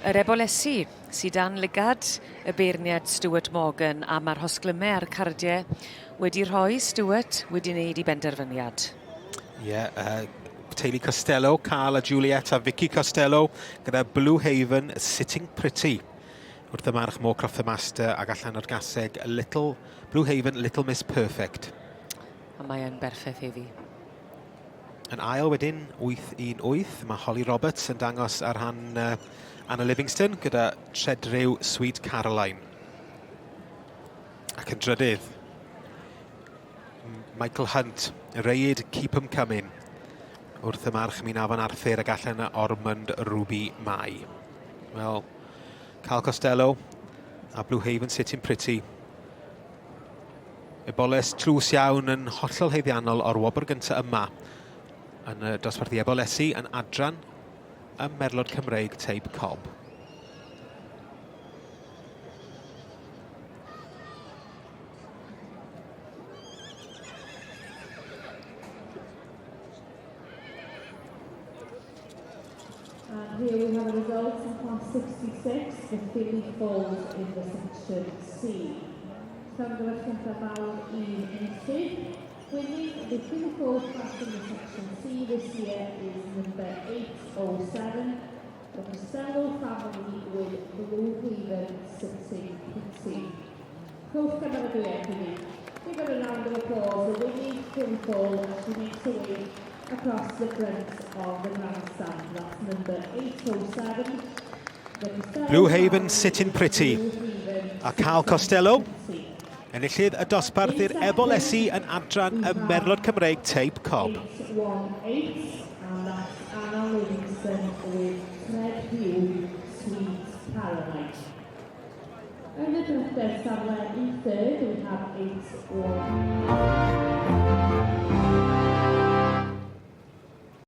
Yr Ebolesi sydd dan lygad y beirniad Stuart Morgan a mae'r hosglymau a'r cardiau wedi rhoi Stuart wedi wneud I benderfyniad. Teulu Costello, Carl a Juliet a Vicky Costello gyda Blue Haven Sitting Pretty. Wrth y march More Croft the Master ac allan o'r gaseg Blue Haven Little Miss Perfect. A mae yn berffaith iddi. Yn ail wedyn 8-1-8, mae Holly Roberts yn dangos ar rhan Anna Livingston gyda Tredryw Sweet Caroline. Ac yn drydydd, Michael Hunt, reid Keep 'em Coming. Wrth y march Mynafon Arthur ac allan Ormond Ruby Mai. Wel, Carl Costello a Blue Haven Sitting Pretty. Eboles tlws iawn yn hollol heiddiannol o'r wobr gyntaf yma yn y dosbarthu Ebolesi yn adran y Merlod Cymreig Teip Cob. And here we have a result in class 66, the Philly Falls in the section C. Llongyfarch gyntaf fawr 1-1. Winning the Philly Falls class in the section C this year is number 807, the Costello family with Blue Haven Sitting Pretty. Close cymeradwyedd i ni. Give her a round of applause, the winning Philly Fall as she makes her way across the front of the grandstand. That's number 807. Blue Haven Sitting Pretty. A Carl Costello. Enillydd y dosbarth i'r Ebolesi yn adran y Merlod Cymreig Teip Cob. 8-1-8, and that's Anna Livingston with Tredryw Sweet Caroline. Yn y drydedd safle 1/3, we have 8-1.